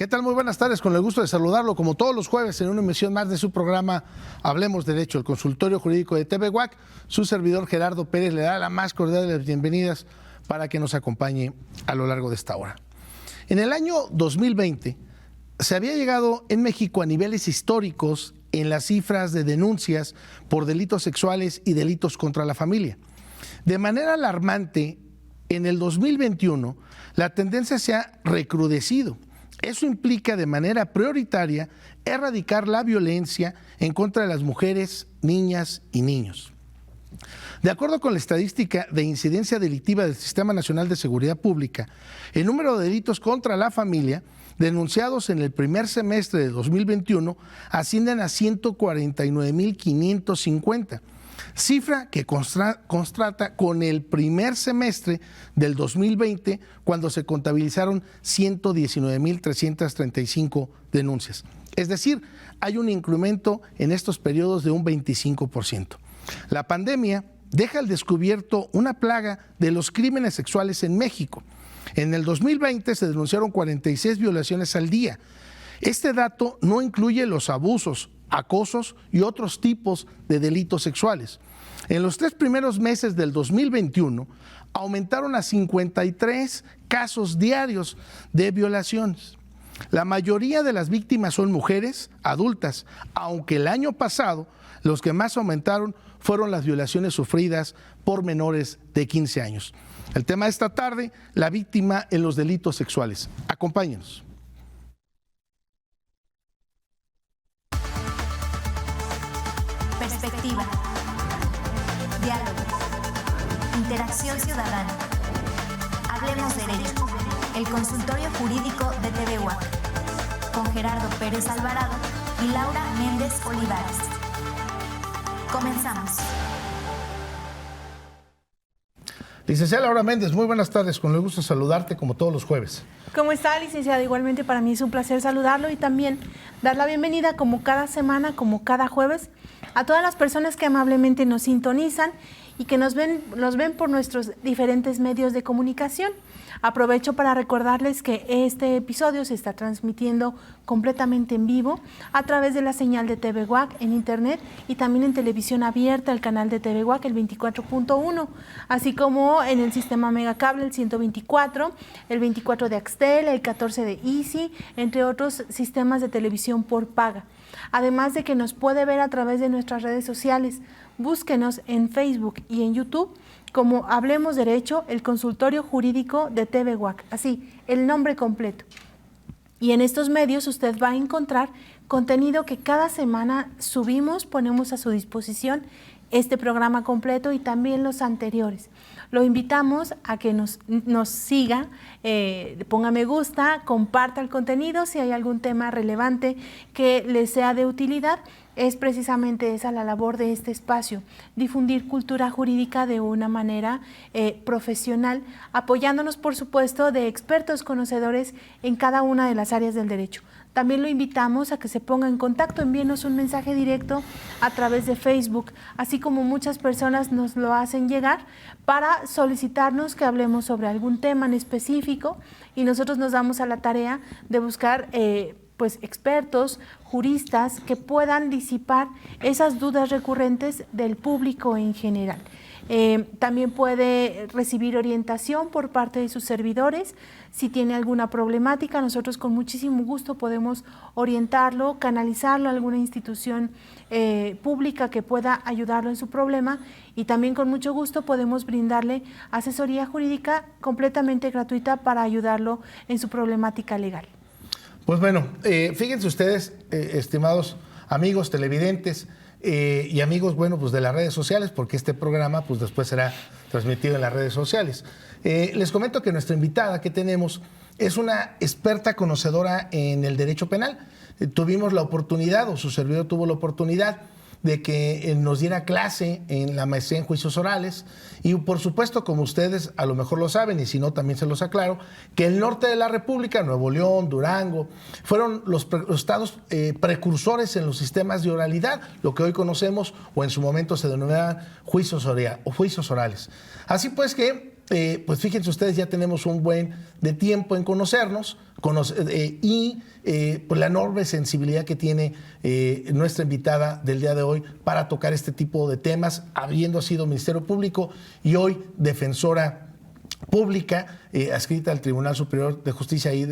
¿Qué tal? Muy buenas tardes, con el gusto de saludarlo como todos los jueves en una emisión más de su programa Hablemos Derecho, el consultorio jurídico de TV UAC. Su servidor Gerardo Pérez le da la más cordial de las bienvenidas para que nos acompañe a lo largo de esta hora. En el año 2020 se había llegado en México a niveles históricos en las cifras de denuncias por delitos sexuales y delitos contra la familia. De manera alarmante, en el 2021 la tendencia se ha recrudecido. Eso implica de manera prioritaria erradicar la violencia en contra de las mujeres, niñas y niños. De acuerdo con la estadística de incidencia delictiva del Sistema Nacional de Seguridad Pública, el número de delitos contra la familia denunciados en el primer semestre de 2021 ascienden a 149.550, cifra que contrasta con el primer semestre del 2020, cuando se contabilizaron 119.335 denuncias. Es decir, hay un incremento en estos periodos de un 25%. La pandemia deja al descubierto una plaga de los crímenes sexuales en México. En el 2020 se denunciaron 46 violaciones al día. Este dato no incluye los abusos, acosos y otros tipos de delitos sexuales. En los 3 primeros meses del 2021 aumentaron a 53 casos diarios de violaciones. La mayoría de las víctimas son mujeres adultas, aunque el año pasado los que más aumentaron fueron las violaciones sufridas por menores de 15 años. El tema de esta tarde, la víctima en los delitos sexuales. Acompáñenos. Perspectiva, diálogo, interacción ciudadana. Hablemos Derecho, el consultorio jurídico de TV UAC, con Gerardo Pérez Alvarado y Laura Méndez Olivares. Comenzamos. Licenciada Laura Méndez, muy buenas tardes, con el gusto de saludarte como todos los jueves. ¿Cómo está, licenciada? Igualmente para mí es un placer saludarlo y también dar la bienvenida como cada semana, como cada jueves, a todas las personas que amablemente nos sintonizan y que nos ven por nuestros diferentes medios de comunicación. Aprovecho para recordarles que este episodio se está transmitiendo completamente en vivo a través de la señal de TV UAC en internet y también en televisión abierta, el canal de TV UAC, el 24.1, así como en el sistema Megacable, el 124, el 24 de Axtel, el 14 de Easy, entre otros sistemas de televisión por paga. Además de que nos puede ver a través de nuestras redes sociales. Búsquenos en Facebook y en YouTube como Hablemos Derecho, el consultorio jurídico de TV UAC, así, el nombre completo. Y en estos medios usted va a encontrar contenido que cada semana subimos, ponemos a su disposición este programa completo y también los anteriores. Lo invitamos a que nos siga, ponga me gusta, comparta el contenido. Si hay algún tema relevante que le sea de utilidad, es precisamente esa la labor de este espacio, difundir cultura jurídica de una manera profesional, apoyándonos, por supuesto, de expertos conocedores en cada una de las áreas del derecho. También lo invitamos a que se ponga en contacto, envíenos un mensaje directo a través de Facebook, así como muchas personas nos lo hacen llegar para solicitarnos que hablemos sobre algún tema en específico y nosotros nos damos a la tarea de buscar expertos, juristas que puedan disipar esas dudas recurrentes del público en general. También puede recibir orientación por parte de sus servidores. Si tiene alguna problemática, nosotros con muchísimo gusto podemos orientarlo, canalizarlo a alguna institución pública que pueda ayudarlo en su problema y también con mucho gusto podemos brindarle asesoría jurídica completamente gratuita para ayudarlo en su problemática legal. Pues bueno, fíjense ustedes, estimados amigos televidentes, y amigos, bueno, pues de las redes sociales, porque este programa pues después será transmitido en las redes sociales. Les comento que nuestra invitada que tenemos es una experta conocedora en el derecho penal. Tuvimos la oportunidad, o su servidor tuvo la oportunidad, de que nos diera clase en la maestría en juicios orales y por supuesto, como ustedes a lo mejor lo saben y si no también se los aclaro, que el norte de la República, Nuevo León, Durango, fueron los estados precursores en los sistemas de oralidad, lo que hoy conocemos o en su momento se denominaban juicios orales. Así pues que, pues fíjense ustedes, ya tenemos un buen de tiempo en conocernos, Pues la enorme sensibilidad que tiene nuestra invitada del día de hoy para tocar este tipo de temas, habiendo sido Ministerio Público y hoy defensora pública, adscrita al Tribunal Superior de Justicia ahí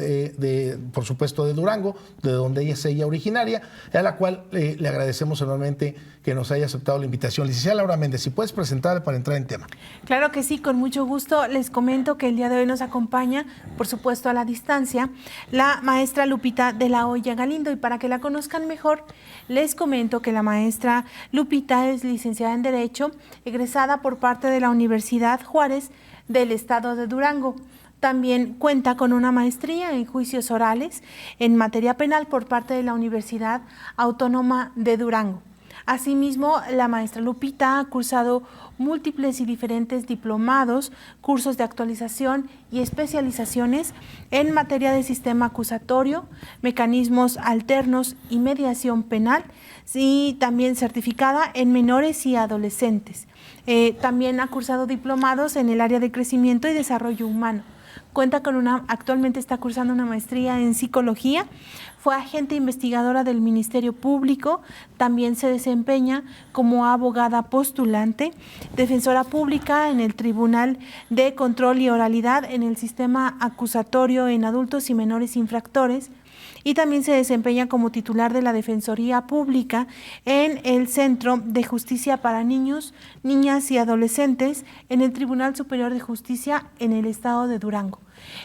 por supuesto, de Durango, de donde ella es originaria, a la cual le agradecemos enormemente que nos haya aceptado la invitación. Licenciada Laura Méndez, si puedes presentarle para entrar en tema. Claro que sí, con mucho gusto. Les comento que el día de hoy nos acompaña, por supuesto a la distancia, la maestra Lupita de la Hoya Galindo, y para que la conozcan mejor, les comento que la maestra Lupita es licenciada en Derecho, egresada por parte de la Universidad Juárez del Estado de Durango. También cuenta con una maestría en juicios orales en materia penal por parte de la Universidad Autónoma de Durango. Asimismo, la maestra Lupita ha cursado múltiples y diferentes diplomados, cursos de actualización y especializaciones en materia de sistema acusatorio, mecanismos alternos y mediación penal, y también certificada en menores y adolescentes. También ha cursado diplomados en el área de crecimiento y desarrollo humano. Actualmente está cursando una maestría en psicología. Fue agente investigadora del Ministerio Público, también se desempeña como abogada postulante, defensora pública en el Tribunal de Control y Oralidad en el sistema acusatorio en adultos y menores infractores, y también se desempeña como titular de la Defensoría Pública en el Centro de Justicia para Niños, Niñas y Adolescentes en el Tribunal Superior de Justicia en el Estado de Durango.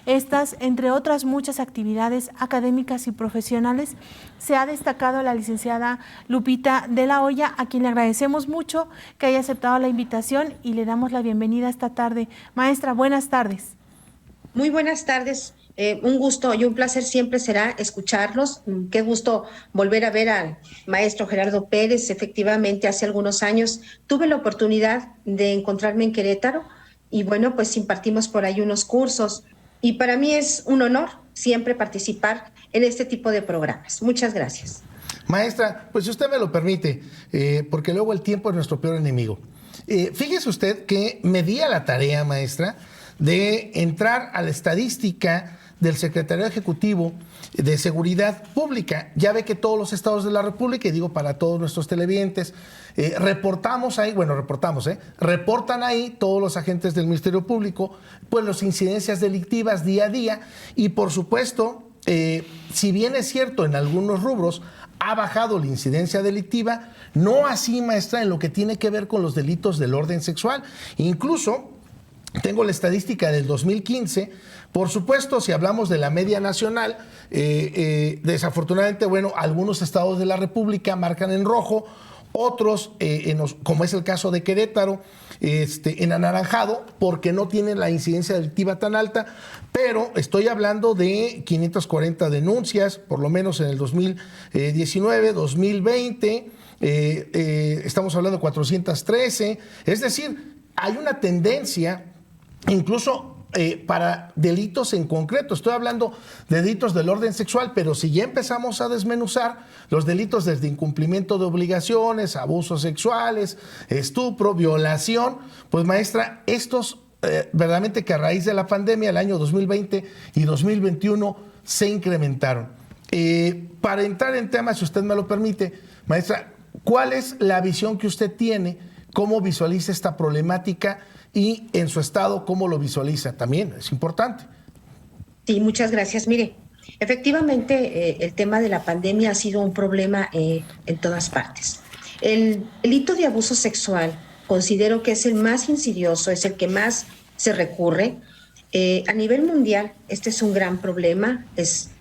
Estas, entre otras muchas actividades académicas y profesionales, se ha destacado la licenciada Lupita de la Hoya, a quien le agradecemos mucho que haya aceptado la invitación y le damos la bienvenida esta tarde. Maestra, buenas tardes. Muy buenas tardes. Un gusto y un placer siempre será escucharlos. Qué gusto volver a ver al maestro Gerardo Pérez. Efectivamente, hace algunos años tuve la oportunidad de encontrarme en Querétaro y bueno, pues impartimos por ahí unos cursos y para mí es un honor siempre participar en este tipo de programas. Muchas gracias. Maestra, pues si usted me lo permite, porque luego el tiempo es nuestro peor enemigo. Fíjese usted que me di a la tarea, maestra, de entrar a la estadística del Secretariado Ejecutivo de Seguridad Pública. Ya ve que todos los estados de la República, y digo para todos nuestros televidentes, reportan ahí todos los agentes del Ministerio Público, pues las incidencias delictivas día a día, y por supuesto, si bien es cierto en algunos rubros ha bajado la incidencia delictiva, no así, maestra, en lo que tiene que ver con los delitos del orden sexual. Incluso tengo la estadística del 2015. Por supuesto, si hablamos de la media nacional, desafortunadamente, bueno, algunos estados de la República marcan en rojo, otros, como es el caso de Querétaro, en anaranjado, porque no tienen la incidencia delictiva tan alta, pero estoy hablando de 540 denuncias, por lo menos en el 2019, 2020, estamos hablando de 413, es decir, hay una tendencia, incluso para delitos en concreto. Estoy hablando de delitos del orden sexual, pero si ya empezamos a desmenuzar los delitos desde incumplimiento de obligaciones, abusos sexuales, estupro, violación, pues maestra, estos verdaderamente que a raíz de la pandemia, el año 2020 y 2021, se incrementaron. Para entrar en temas, si usted me lo permite, maestra, ¿cuál es la visión que usted tiene? ¿Cómo visualiza esta problemática? Y en su estado, ¿cómo lo visualiza? También es importante. Sí, muchas gracias. Mire, efectivamente, el tema de la pandemia ha sido un problema en todas partes. El delito de abuso sexual considero que es el más insidioso, es el que más se recurre. A nivel mundial, este es un gran problema.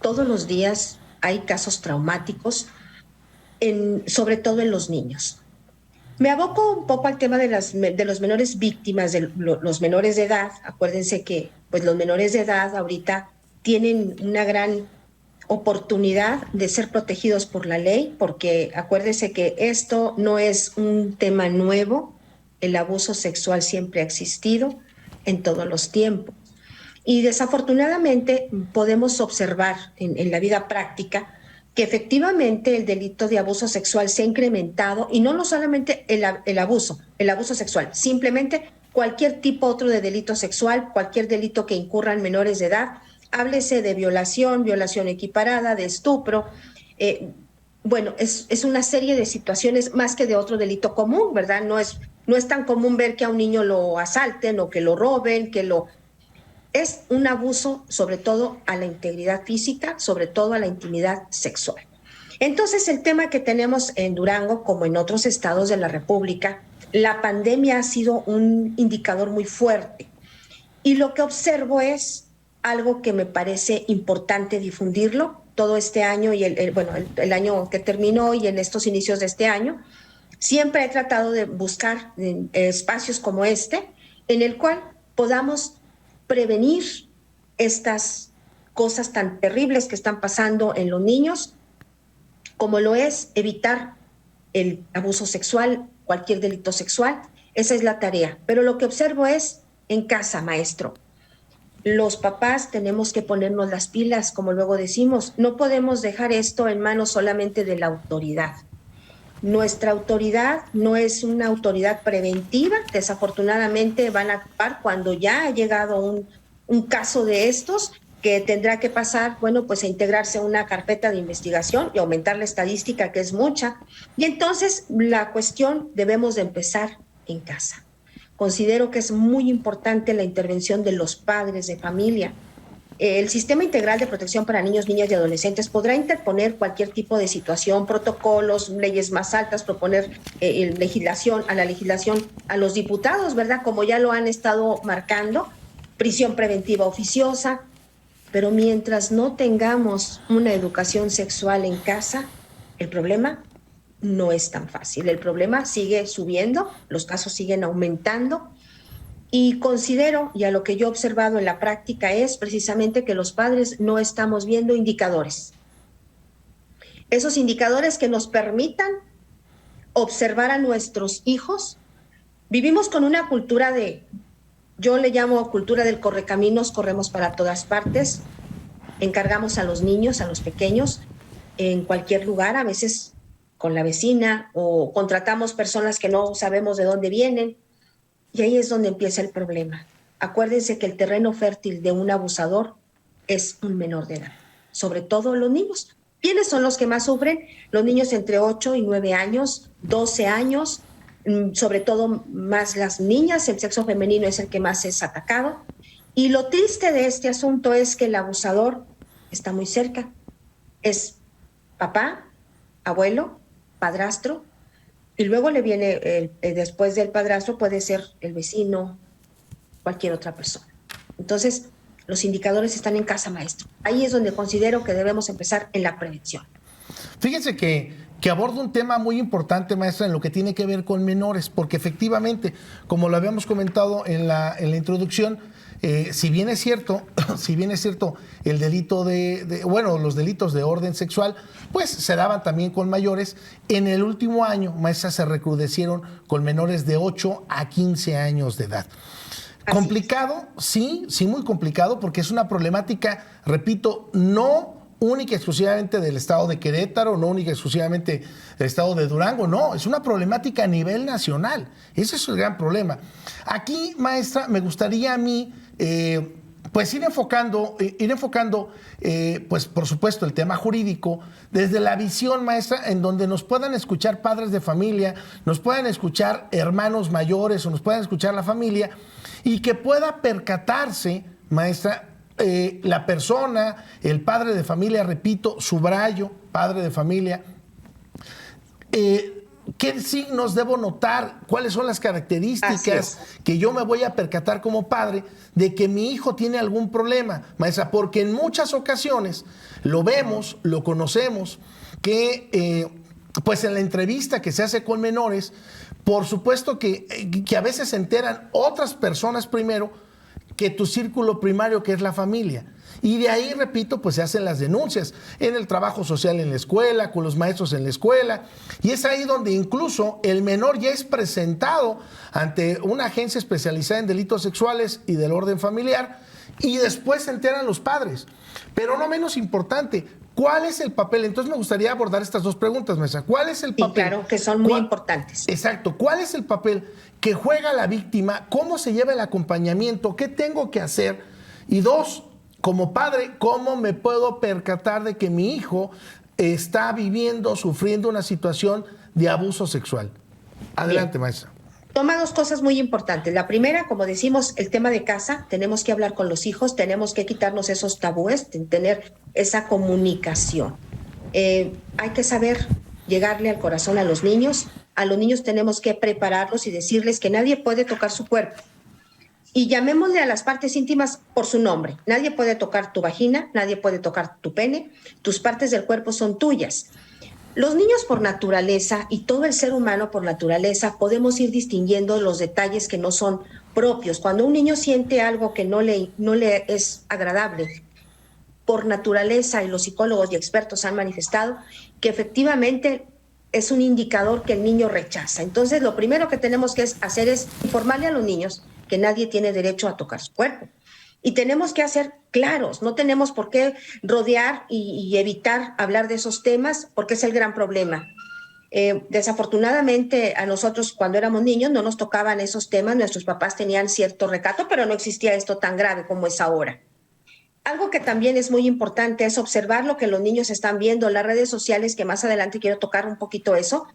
Todos los días hay casos traumáticos, sobre todo en los niños. Me aboco un poco al tema de los menores víctimas, de los menores de edad. Acuérdense que pues, los menores de edad ahorita tienen una gran oportunidad de ser protegidos por la ley, porque acuérdense que esto no es un tema nuevo, el abuso sexual siempre ha existido en todos los tiempos. Y desafortunadamente podemos observar en la vida práctica que efectivamente el delito de abuso sexual se ha incrementado, y no solamente el abuso sexual, simplemente cualquier tipo otro de delito sexual, cualquier delito que incurra en menores de edad, háblese de violación, violación equiparada, de estupro. Bueno, es una serie de situaciones más que de otro delito común, ¿verdad? No es tan común ver que a un niño lo asalten o que lo roben, es un abuso sobre todo a la integridad física, sobre todo a la intimidad sexual. Entonces, el tema que tenemos en Durango, como en otros estados de la República, la pandemia ha sido un indicador muy fuerte. Y lo que observo es algo que me parece importante difundirlo todo este año y el año que terminó y en estos inicios de este año. Siempre he tratado de buscar espacios como este, en el cual podamos prevenir estas cosas tan terribles que están pasando en los niños, como lo es evitar el abuso sexual, cualquier delito sexual. Esa es la tarea. Pero lo que observo es en casa, maestro. Los papás tenemos que ponernos las pilas, como luego decimos. No podemos dejar esto en manos solamente de la autoridad. Nuestra autoridad no es una autoridad preventiva. Desafortunadamente van a actuar cuando ya ha llegado un caso de estos, que tendrá que pasar, bueno, pues a integrarse a una carpeta de investigación y aumentar la estadística, que es mucha. Y entonces la cuestión debemos de empezar en casa. Considero que es muy importante la intervención de los padres de familia. El Sistema Integral de Protección para Niños, Niñas y Adolescentes podrá interponer cualquier tipo de situación, protocolos, leyes más altas, proponer legislación, a los diputados, ¿verdad? Como ya lo han estado marcando, prisión preventiva oficiosa. Pero mientras no tengamos una educación sexual en casa, el problema no es tan fácil. El problema sigue subiendo, los casos siguen aumentando y considero, y a lo que yo he observado en la práctica, es precisamente que los padres no estamos viendo indicadores. Esos indicadores que nos permitan observar a nuestros hijos. Vivimos con una cultura yo le llamo cultura del correcaminos, corremos para todas partes, encargamos a los niños, a los pequeños, en cualquier lugar, a veces con la vecina, o contratamos personas que no sabemos de dónde vienen, y ahí es donde empieza el problema. Acuérdense que el terreno fértil de un abusador es un menor de edad, sobre todo los niños. ¿Quiénes son los que más sufren? Los niños entre 8 y 9 años, 12 años, sobre todo más las niñas. El sexo femenino es el que más es atacado. Y lo triste de este asunto es que el abusador está muy cerca. Es papá, abuelo, padrastro, y luego le viene, después del padrastro puede ser el vecino, cualquier otra persona. Entonces, los indicadores están en casa, maestro. Ahí es donde considero que debemos empezar en la prevención. Fíjense que aborda un tema muy importante, maestra, en lo que tiene que ver con menores, porque efectivamente, como lo habíamos comentado en la introducción, si bien es cierto el delito los delitos de orden sexual, pues se daban también con mayores. En el último año, maestra, se recrudecieron con menores de 8 a 15 años de edad. Complicado, sí, muy complicado, porque es una problemática, repito, no única y exclusivamente del estado de Querétaro, no única y exclusivamente del estado de Durango, no, es una problemática a nivel nacional. Ese es el gran problema. Aquí, maestra, me gustaría a mí pues ir enfocando pues por supuesto el tema jurídico desde la visión, maestra, en donde nos puedan escuchar padres de familia, nos puedan escuchar hermanos mayores o nos puedan escuchar la familia, y que pueda percatarse, maestra, la persona, el padre de familia, repito, subrayo, padre de familia, ¿qué signos debo notar? ¿Cuáles son las características que yo me voy a percatar como padre de que mi hijo tiene algún problema, maestra? Porque en muchas ocasiones lo vemos, lo conocemos, que pues en la entrevista que se hace con menores, por supuesto que a veces se enteran otras personas primero que tu círculo primario, que es la familia. Y de ahí, repito, pues se hacen las denuncias en el trabajo social en la escuela, con los maestros en la escuela. Y es ahí donde incluso el menor ya es presentado ante una agencia especializada en delitos sexuales y del orden familiar, y después se enteran los padres. Pero no menos importante, ¿cuál es el papel? Entonces me gustaría abordar estas dos preguntas, maestra. ¿Cuál es el papel? Sí, claro, que son muy importantes. Exacto. ¿Cuál es el papel que juega la víctima? ¿Cómo se lleva el acompañamiento? ¿Qué tengo que hacer? Y dos, como padre, ¿cómo me puedo percatar de que mi hijo está viviendo, sufriendo una situación de abuso sexual? Adelante, maestra. Toma dos cosas muy importantes. La primera, como decimos, el tema de casa. Tenemos que hablar con los hijos, tenemos que quitarnos esos tabúes, tener esa comunicación. Hay que saber llegarle al corazón a los niños. A los niños tenemos que prepararlos y decirles que nadie puede tocar su cuerpo. Y llamémosle a las partes íntimas por su nombre. Nadie puede tocar tu vagina, nadie puede tocar tu pene. Tus partes del cuerpo son tuyas. Los niños por naturaleza y todo el ser humano por naturaleza podemos ir distinguiendo los detalles que no son propios. Cuando un niño siente algo que no le es agradable, por naturaleza, y los psicólogos y expertos han manifestado que efectivamente es un indicador que el niño rechaza. Entonces, lo primero que tenemos que hacer es informarle a los niños que nadie tiene derecho a tocar su cuerpo. Y tenemos que hacer claros, no tenemos por qué rodear y evitar hablar de esos temas, porque es el gran problema. Desafortunadamente, a nosotros cuando éramos niños no nos tocaban esos temas, nuestros papás tenían cierto recato, pero no existía esto tan grave como es ahora. Algo que también es muy importante es observar lo que los niños están viendo, las redes sociales, que más adelante quiero tocar un poquito eso.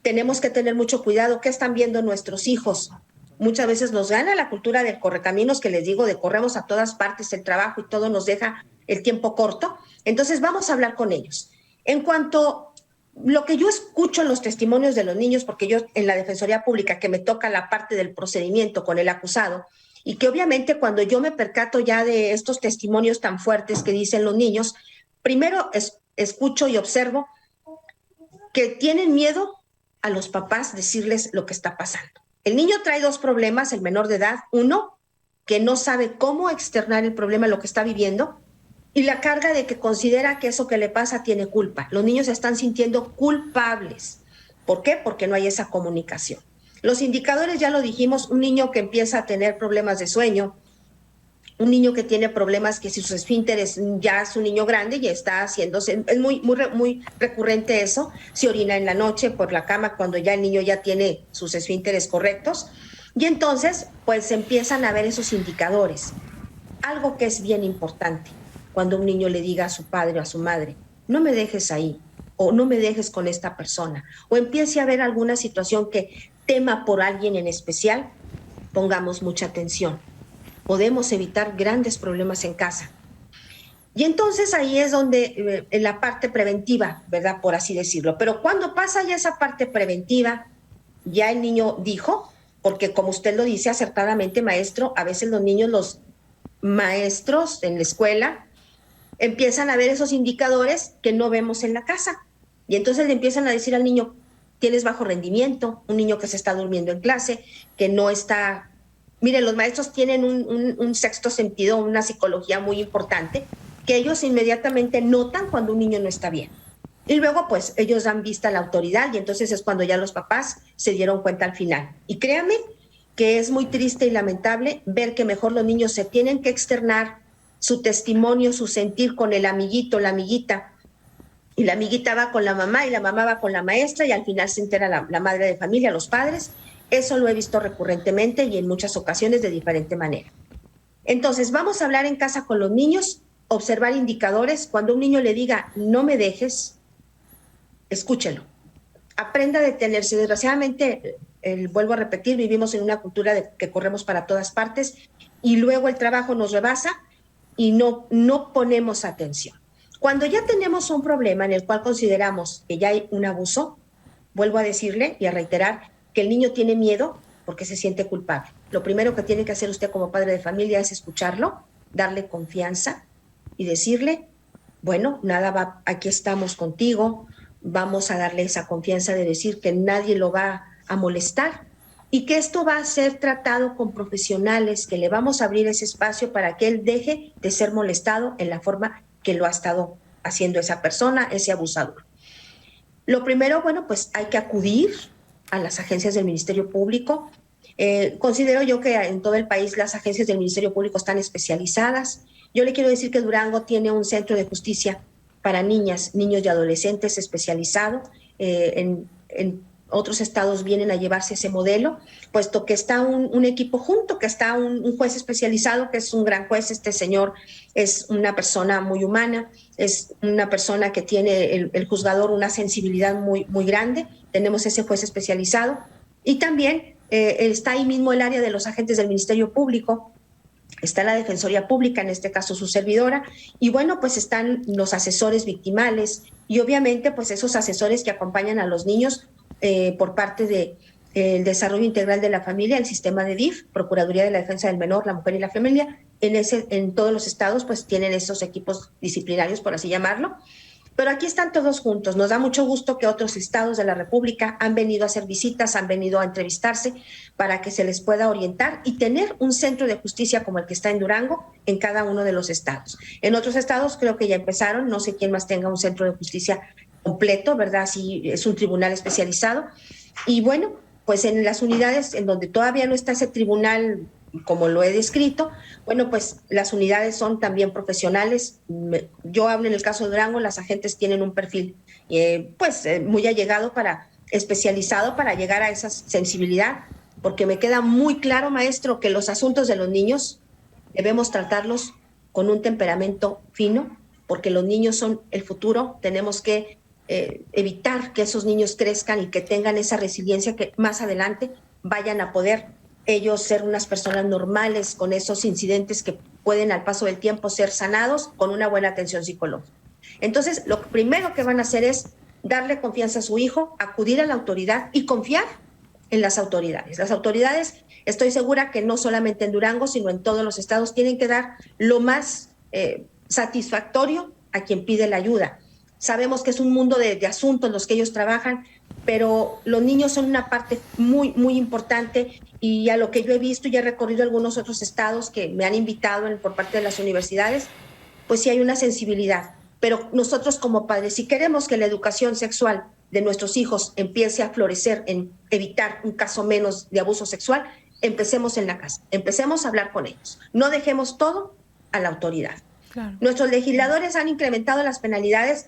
Tenemos que tener mucho cuidado, ¿qué están viendo nuestros hijos? Muchas veces nos gana la cultura del correcaminos, que les digo, de corremos a todas partes, el trabajo y todo nos deja el tiempo corto. Entonces vamos a hablar con ellos. En cuanto a lo que yo escucho en los testimonios de los niños, porque yo en la Defensoría Pública, que me toca la parte del procedimiento con el acusado, y que obviamente cuando yo me percato ya de estos testimonios tan fuertes que dicen los niños, primero escucho y observo que tienen miedo a los papás decirles lo que está pasando. El niño trae dos problemas, el menor de edad. Uno, que no sabe cómo externar el problema, lo que está viviendo, y la carga de que considera que eso que le pasa tiene culpa. Los niños se están sintiendo culpables. ¿Por qué? Porque no hay esa comunicación. Los indicadores ya lo dijimos, un niño que empieza a tener problemas de sueño, un niño que tiene problemas que si sus esfínteres, ya es un niño grande, ya está haciéndose, es muy recurrente eso, se orina en la noche por la cama cuando ya el niño ya tiene sus esfínteres correctos, y entonces pues empiezan a ver esos indicadores. Algo que es bien importante, cuando un niño le diga a su padre o a su madre, no me dejes ahí, o no me dejes con esta persona, o empiece a ver alguna situación que tema por alguien en especial, pongamos mucha atención. Podemos evitar grandes problemas en casa. Y entonces ahí es donde en la parte preventiva, ¿verdad? Por así decirlo. Pero cuando pasa ya esa parte preventiva, ya el niño dijo, porque como usted lo dice acertadamente, maestro, a veces los niños, los maestros en la escuela, empiezan a ver esos indicadores que no vemos en la casa. Y entonces le empiezan a decir al niño, tienes bajo rendimiento, un niño que se está durmiendo en clase, que no está... Miren, los maestros tienen un sexto sentido, una psicología muy importante, que ellos inmediatamente notan cuando un niño no está bien. Y luego, pues, ellos dan vista a la autoridad y entonces es cuando ya los papás se dieron cuenta al final. Y créanme que es muy triste y lamentable ver que mejor los niños se tienen que externar su testimonio, su sentir con el amiguito, la amiguita, y la amiguita va con la mamá y la mamá va con la maestra y al final se entera la madre de familia, los padres. Eso lo he visto recurrentemente y en muchas ocasiones de diferente manera. Entonces, vamos a hablar en casa con los niños, observar indicadores. Cuando un niño le diga, no me dejes, escúchelo. Aprenda a detenerse. Desgraciadamente, vuelvo a repetir, vivimos en una cultura que corremos para todas partes y luego el trabajo nos rebasa y no ponemos atención. Cuando ya tenemos un problema en el cual consideramos que ya hay un abuso, vuelvo a decirle y a reiterar que el niño tiene miedo porque se siente culpable. Lo primero que tiene que hacer usted como padre de familia es escucharlo, darle confianza y decirle, bueno, nada va, aquí estamos contigo, vamos a darle esa confianza de decir que nadie lo va a molestar y que esto va a ser tratado con profesionales, que le vamos a abrir ese espacio para que él deje de ser molestado en la forma que lo ha estado haciendo esa persona, ese abusador. Lo primero, bueno, pues hay que acudir a las agencias del Ministerio Público. Considero yo que en todo el país las agencias del Ministerio Público están especializadas. Yo le quiero decir que Durango tiene un centro de justicia para niñas, niños y adolescentes especializado en otros estados vienen a llevarse ese modelo, puesto que está un equipo junto, que está un juez especializado, que es un gran juez. Este señor es una persona muy humana, es una persona que tiene el juzgador una sensibilidad muy, muy grande. Tenemos ese juez especializado. Y también está ahí mismo el área de los agentes del Ministerio Público, está la Defensoría Pública, en este caso su servidora, y bueno, pues están los asesores victimales y obviamente pues esos asesores que acompañan a los niños por parte del desarrollo integral de la familia, el sistema de DIF, Procuraduría de la Defensa del Menor, la Mujer y la Familia. En todos los estados pues tienen esos equipos disciplinarios, por así llamarlo. Pero aquí están todos juntos. Nos da mucho gusto que otros estados de la República han venido a hacer visitas, han venido a entrevistarse para que se les pueda orientar y tener un centro de justicia como el que está en Durango en cada uno de los estados. En otros estados creo que ya empezaron, no sé quién más tenga un centro de justicia completo, ¿verdad? Sí, es un tribunal especializado. Y bueno, pues en las unidades en donde todavía no está ese tribunal como lo he descrito, bueno, pues las unidades son también profesionales. Yo hablo en el caso de Durango, las agentes tienen un perfil muy allegado, especializado para llegar a esa sensibilidad, porque me queda muy claro, maestro, que los asuntos de los niños debemos tratarlos con un temperamento fino, porque los niños son el futuro. Tenemos que evitar que esos niños crezcan y que tengan esa resiliencia, que más adelante vayan a poder ellos ser unas personas normales con esos incidentes que pueden al paso del tiempo ser sanados con una buena atención psicológica. Entonces, lo primero que van a hacer es darle confianza a su hijo, acudir a la autoridad y confiar en las autoridades. Las autoridades, estoy segura que no solamente en Durango, sino en todos los estados, tienen que dar lo más satisfactorio a quien pide la ayuda. Sabemos que es un mundo de asuntos los que ellos trabajan, pero los niños son una parte muy, muy importante, y a lo que yo he visto y he recorrido algunos otros estados que me han invitado por parte de las universidades, pues sí hay una sensibilidad. Pero nosotros como padres, si queremos que la educación sexual de nuestros hijos empiece a florecer en evitar un caso menos de abuso sexual, empecemos en la casa, empecemos a hablar con ellos. No dejemos todo a la autoridad. Claro. Nuestros legisladores han incrementado las penalidades,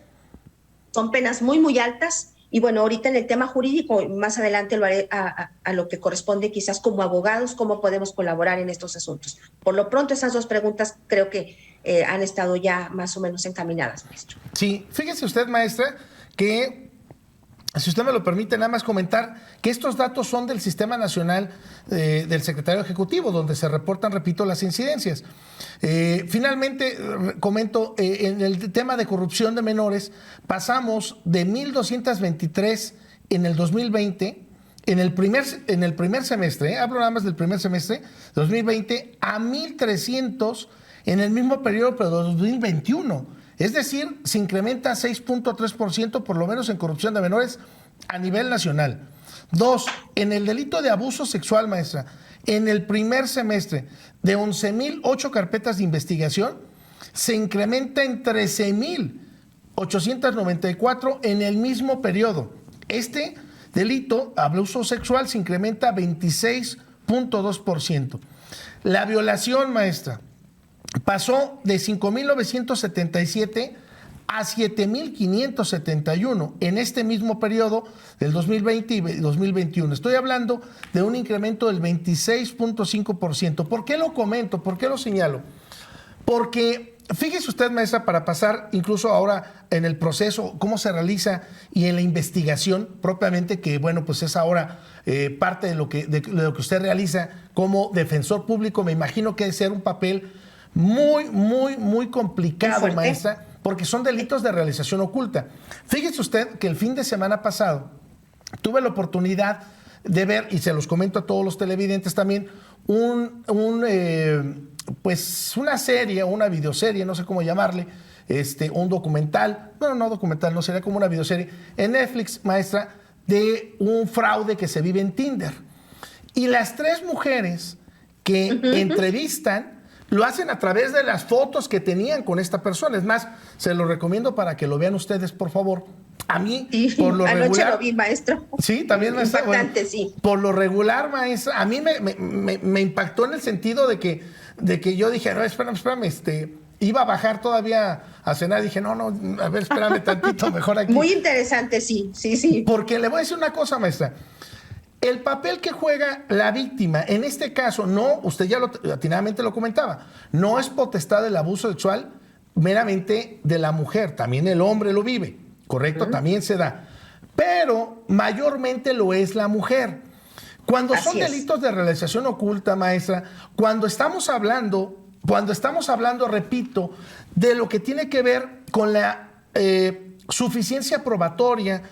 son penas muy, muy altas. Y bueno, ahorita en el tema jurídico, más adelante lo haré a lo que corresponde quizás como abogados, cómo podemos colaborar en estos asuntos. Por lo pronto, esas dos preguntas creo que han estado ya más o menos encaminadas, maestro. Sí, fíjese usted, maestra, que si usted me lo permite, nada más comentar que estos datos son del Sistema Nacional del Secretario Ejecutivo, donde se reportan, repito, las incidencias. Finalmente, comento, en el tema de corrupción de menores, pasamos de 1,223 en el 2020, en el primer semestre, hablo nada más del primer semestre, 2020, a 1,300 en el mismo periodo, pero de 2021. Es decir, se incrementa 6.3% por lo menos en corrupción de menores a nivel nacional. 2, en el delito de abuso sexual, maestra, en el primer semestre de 11,008 carpetas de investigación, se incrementa en 13,894 en el mismo periodo. Este delito, abuso sexual, se incrementa 26.2%. La violación, maestra, pasó de 5,977 a 7,571 en este mismo periodo del 2020 y 2021. Estoy hablando de un incremento del 26.5%. ¿Por qué lo comento? ¿Por qué lo señalo? Porque fíjese usted, maestra, para pasar incluso ahora en el proceso, cómo se realiza y en la investigación propiamente, que bueno, pues es ahora parte de lo que usted realiza como defensor público. Me imagino que debe ser un papel muy, muy, muy complicado, maestra, porque son delitos de realización oculta. Fíjese usted que el fin de semana pasado tuve la oportunidad de ver, y se los comento a todos los televidentes también, pues una serie, una videoserie, no sé cómo llamarle, un documental, bueno, no documental, no sería como una videoserie, en Netflix, maestra, de un fraude que se vive en Tinder. Y las 3 mujeres que entrevistan lo hacen a través de las fotos que tenían con esta persona. Es más, se lo recomiendo para que lo vean ustedes, por favor. A mí, sí, por lo regular... Anoche lo vi, maestro. Sí, también, maestra. Impactante, bueno, sí. Por lo regular, maestra, a mí me impactó en el sentido de que yo dije, no, espérame, Iba a bajar todavía a cenar, dije, no, a ver, espérame tantito, mejor aquí. Muy interesante, sí. Porque le voy a decir una cosa, maestra. El papel que juega la víctima, en este caso, no, usted ya atinadamente lo comentaba, no es potestad del abuso sexual meramente de la mujer, también el hombre lo vive, ¿correcto? También se da. Pero mayormente lo es la mujer. Cuando son delitos de realización oculta, maestra, cuando estamos hablando, repito, de lo que tiene que ver con la suficiencia probatoria,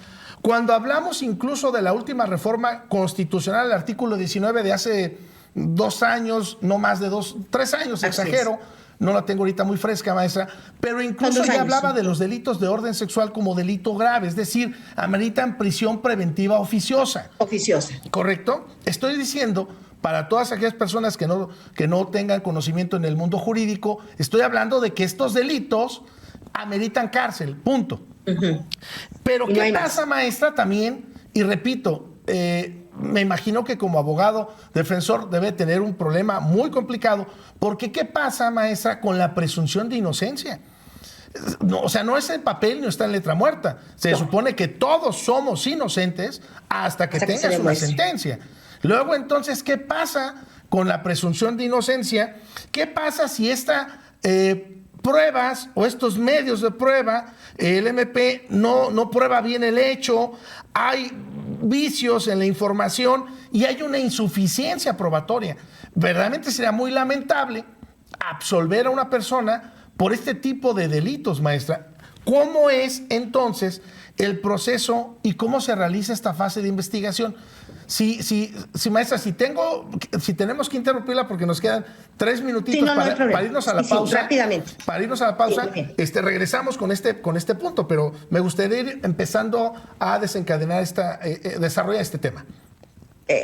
cuando hablamos incluso de la última reforma constitucional, el artículo 19 de hace 2 años, no más de 3 años, exagero, no la tengo ahorita muy fresca, maestra, pero incluso ya hablaba de los delitos de orden sexual como delito grave, es decir, ameritan prisión preventiva oficiosa. Oficiosa. ¿Correcto? Estoy diciendo, para todas aquellas personas que no tengan conocimiento en el mundo jurídico, estoy hablando de que estos delitos ameritan cárcel, punto. Pero ¿qué pasa, maestra, también? Y repito, me imagino que como abogado defensor debe tener un problema muy complicado, porque ¿qué pasa, maestra, con la presunción de inocencia? No, o sea, no es en papel, no está en letra muerta. Se supone que todos somos inocentes hasta que tengas una sentencia. Luego, entonces, ¿qué pasa con la presunción de inocencia? ¿Qué pasa si esta pruebas o estos medios de prueba, el MP no prueba bien el hecho, hay vicios en la información y hay una insuficiencia probatoria? Verdaderamente sería muy lamentable absolver a una persona por este tipo de delitos, maestra. ¿Cómo es entonces el proceso y cómo se realiza esta fase de investigación? Maestra, si tenemos que interrumpirla porque nos quedan 3 minutitos para irnos a la pausa. Rápidamente. Para irnos a la pausa, regresamos con este punto, pero me gustaría ir empezando a desencadenar desarrollar este tema.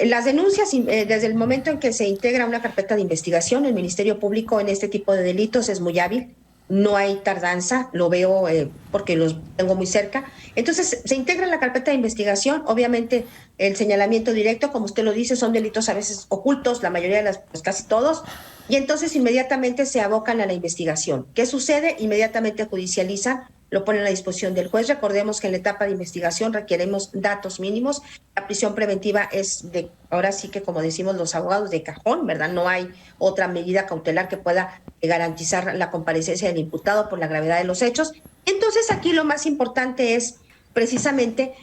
Las denuncias, desde el momento en que se integra una carpeta de investigación, el Ministerio Público en este tipo de delitos es muy hábil. No hay tardanza, lo veo porque los tengo muy cerca. Entonces, se integra en la carpeta de investigación. Obviamente, el señalamiento directo, como usted lo dice, son delitos a veces ocultos, la mayoría de pues casi todos. Y entonces, inmediatamente se abocan a la investigación. ¿Qué sucede? Inmediatamente judicializan, lo ponen a disposición del juez. Recordemos que en la etapa de investigación requerimos datos mínimos. La prisión preventiva es ahora sí que, como decimos los abogados, de cajón, ¿verdad? No hay otra medida cautelar que pueda garantizar la comparecencia del imputado por la gravedad de los hechos. Entonces, aquí lo más importante es precisamente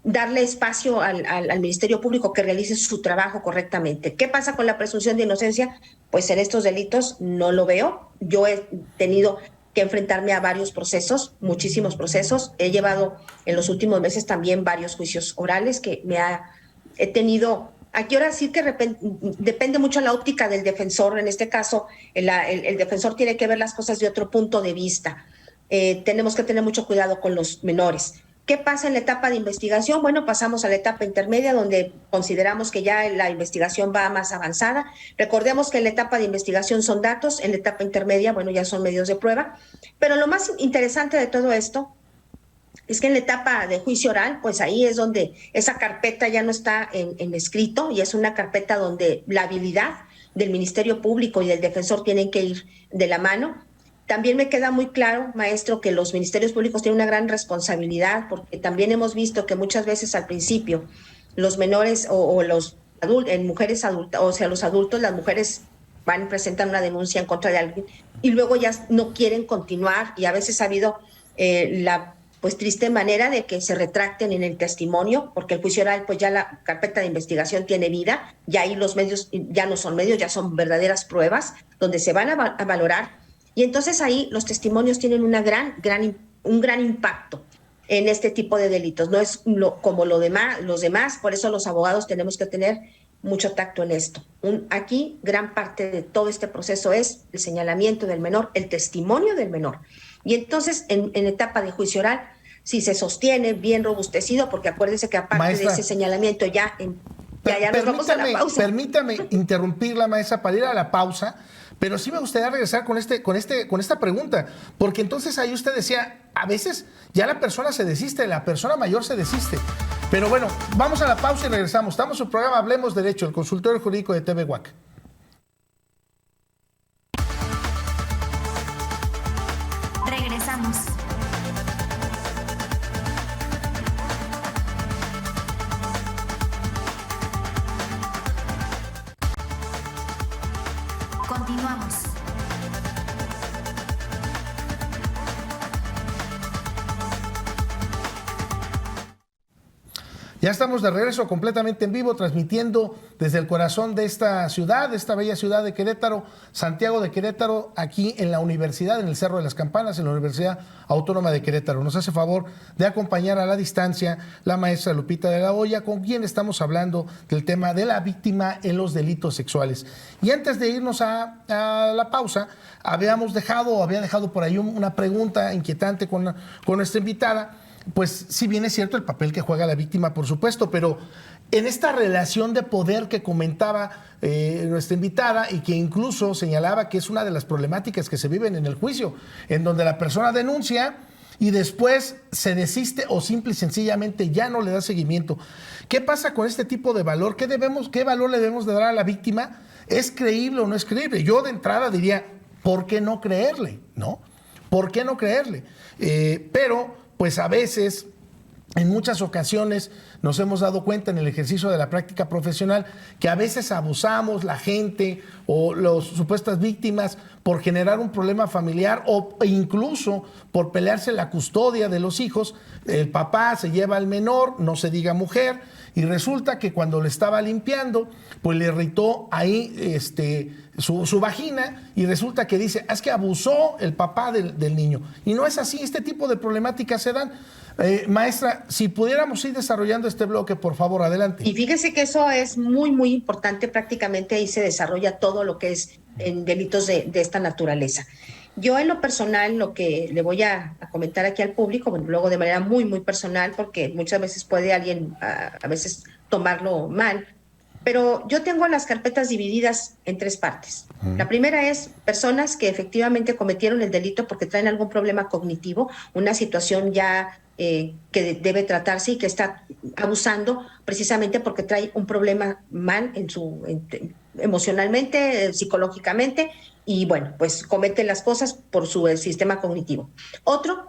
darle espacio al Ministerio Público que realice su trabajo correctamente. ¿Qué pasa con la presunción de inocencia? Pues en estos delitos no lo veo. Yo he tenido que enfrentarme a varios procesos, muchísimos procesos. He llevado en los últimos meses también varios juicios orales que he tenido. Aquí ahora sí que depende mucho la óptica del defensor. En este caso, el defensor tiene que ver las cosas de otro punto de vista. Tenemos que tener mucho cuidado con los menores. ¿Qué pasa en la etapa de investigación? Bueno, pasamos a la etapa intermedia donde consideramos que ya la investigación va más avanzada. Recordemos que en la etapa de investigación son datos, en la etapa intermedia, bueno, ya son medios de prueba. Pero lo más interesante de todo esto es que en la etapa de juicio oral, pues ahí es donde esa carpeta ya no está en escrito y es una carpeta donde la habilidad del Ministerio Público y del defensor tienen que ir de la mano. También me queda muy claro, maestro, que los ministerios públicos tienen una gran responsabilidad porque también hemos visto que muchas veces al principio los menores o los adultos, en mujeres adultas, o sea, los adultos, las mujeres presentan una denuncia en contra de alguien y luego ya no quieren continuar y a veces ha habido la triste manera de que se retracten en el testimonio, porque el juicio oral, pues ya la carpeta de investigación tiene vida, ya ahí los medios ya no son medios, ya son verdaderas pruebas donde se van a valorar. Y entonces ahí los testimonios tienen un gran impacto en este tipo de delitos. No es como los demás, por eso los abogados tenemos que tener mucho tacto en esto. Aquí gran parte de todo este proceso es el señalamiento del menor, el testimonio del menor. Y entonces en etapa de juicio oral, si se sostiene bien robustecido, porque acuérdense que aparte maestra, de ese señalamiento ya nos vamos a la pausa. Permítame interrumpirla, maestra, para ir a la pausa. Pero sí me gustaría regresar con esta pregunta, porque entonces ahí usted decía, a veces ya la persona se desiste, la persona mayor se desiste. Pero bueno, vamos a la pausa y regresamos. Estamos en su programa Hablemos Derecho, el consultorio jurídico de TV WAC. Ya estamos de regreso completamente en vivo, transmitiendo desde el corazón de esta ciudad, de esta bella ciudad de Querétaro, Santiago de Querétaro, aquí en la universidad, en el Cerro de las Campanas, en la Universidad Autónoma de Querétaro. Nos hace favor de acompañar a la distancia la maestra Lupita de la Hoya, con quien estamos hablando del tema de la víctima en los delitos sexuales. Y antes de irnos a la pausa, había dejado por ahí una pregunta inquietante con nuestra invitada. Pues sí, bien es cierto el papel que juega la víctima, por supuesto, pero en esta relación de poder que comentaba nuestra invitada y que incluso señalaba que es una de las problemáticas que se viven en el juicio, en donde la persona denuncia y después se desiste o simple y sencillamente ya no le da seguimiento. ¿Qué pasa con este tipo de valor? ¿Qué valor le debemos de dar a la víctima? ¿Es creíble o no es creíble? Yo de entrada diría, ¿por qué no creerle? ¿No? ¿Por qué no creerle? Pero pues a veces, en muchas ocasiones, nos hemos dado cuenta en el ejercicio de la práctica profesional que a veces abusamos la gente o las supuestas víctimas por generar un problema familiar o incluso por pelearse la custodia de los hijos. El papá se lleva al menor, no se diga mujer, y resulta que cuando le estaba limpiando, pues le irritó ahí su vagina, y resulta que dice, es que abusó el papá del niño. Y no es así, este tipo de problemáticas se dan. Maestra, si pudiéramos ir desarrollando este bloque, por favor, adelante. Y fíjese que eso es muy, muy importante, prácticamente ahí se desarrolla todo lo que es en delitos de esta naturaleza. Yo en lo personal, lo que le voy a comentar aquí al público, bueno, luego de manera muy, muy personal, porque muchas veces puede alguien a veces tomarlo mal, pero yo tengo las carpetas divididas en 3 partes. La primera es personas que efectivamente cometieron el delito porque traen algún problema cognitivo, una situación ya que debe tratarse y que está abusando precisamente porque trae un problema mal emocionalmente, psicológicamente, y bueno, pues cometen las cosas por su sistema cognitivo. Otro,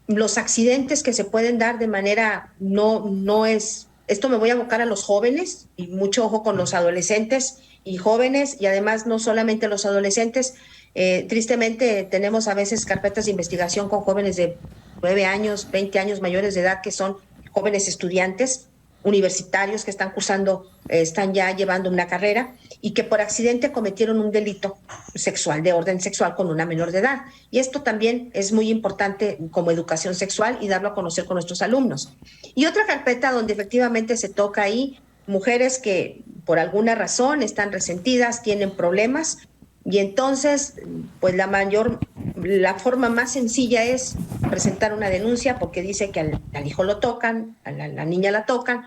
los accidentes que se pueden dar de manera no es... Esto me voy a abocar a los jóvenes, y mucho ojo con los adolescentes y jóvenes, y además no solamente los adolescentes. Tristemente tenemos a veces carpetas de investigación con jóvenes de 9 años, 20 años mayores de edad, que son jóvenes estudiantes universitarios que están cursando, están ya llevando una carrera y que por accidente cometieron un delito sexual, de orden sexual con una menor de edad. Y esto también es muy importante como educación sexual y darlo a conocer con nuestros alumnos. Y otra carpeta donde efectivamente se toca ahí mujeres que por alguna razón están resentidas, tienen problemas, y entonces pues la forma más sencilla es presentar una denuncia porque dice que al hijo lo tocan, a la niña la tocan,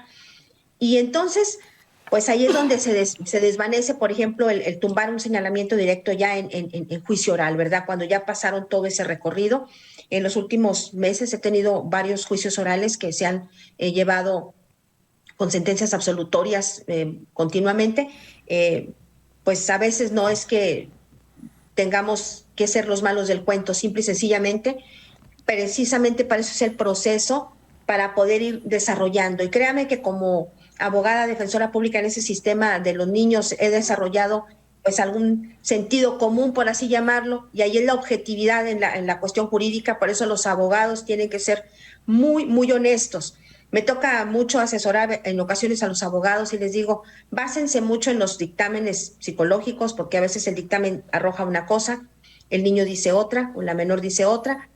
y entonces pues ahí es donde se desvanece, por ejemplo, el tumbar un señalamiento directo ya en juicio oral, ¿verdad? Cuando ya pasaron todo ese recorrido. En los últimos meses he tenido varios juicios orales que se han llevado con sentencias absolutorias continuamente. Pues a veces no es que tengamos que ser los malos del cuento, simple y sencillamente, precisamente para eso es el proceso, para poder ir desarrollando. Y créame que como abogada defensora pública en ese sistema de los niños he desarrollado pues algún sentido común, por así llamarlo, y ahí es la objetividad en la cuestión jurídica. Por eso los abogados tienen que ser muy, muy honestos. Me toca mucho asesorar en ocasiones a los abogados y les digo, básense mucho en los dictámenes psicológicos, porque a veces el dictamen arroja una cosa, el niño dice otra, o la menor dice otra,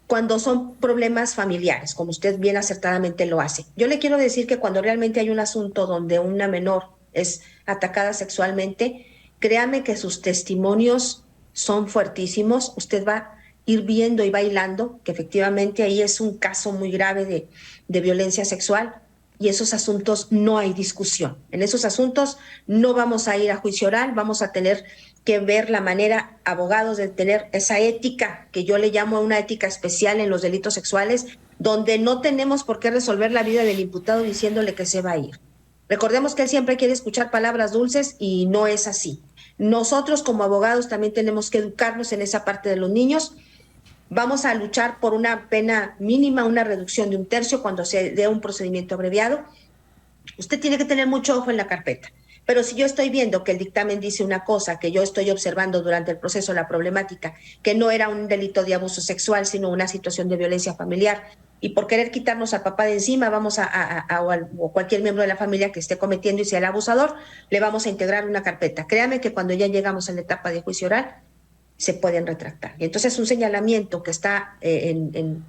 cuando son problemas familiares, como usted bien acertadamente lo hace. Yo le quiero decir que cuando realmente hay un asunto donde una menor es atacada sexualmente, créame que sus testimonios son fuertísimos. Usted va a ir viendo y bailando que efectivamente ahí es un caso muy grave de violencia sexual, y esos asuntos no hay discusión. En esos asuntos no vamos a ir a juicio oral, vamos a tener que ver la manera, abogados, de tener esa ética, que yo le llamo una ética especial en los delitos sexuales, donde no tenemos por qué resolver la vida del imputado diciéndole que se va a ir. Recordemos que él siempre quiere escuchar palabras dulces y no es así. Nosotros como abogados también tenemos que educarnos en esa parte de los niños. Vamos a luchar por una pena mínima, una reducción de 1/3 cuando se dé un procedimiento abreviado. Usted tiene que tener mucho ojo en la carpeta. Pero si yo estoy viendo que el dictamen dice una cosa, que yo estoy observando durante el proceso la problemática, que no era un delito de abuso sexual, sino una situación de violencia familiar, y por querer quitarnos al papá de encima, vamos o cualquier miembro de la familia que esté cometiendo y sea el abusador, le vamos a integrar una carpeta. Créame que cuando ya llegamos a la etapa de juicio oral, se pueden retractar. Y entonces un señalamiento que está en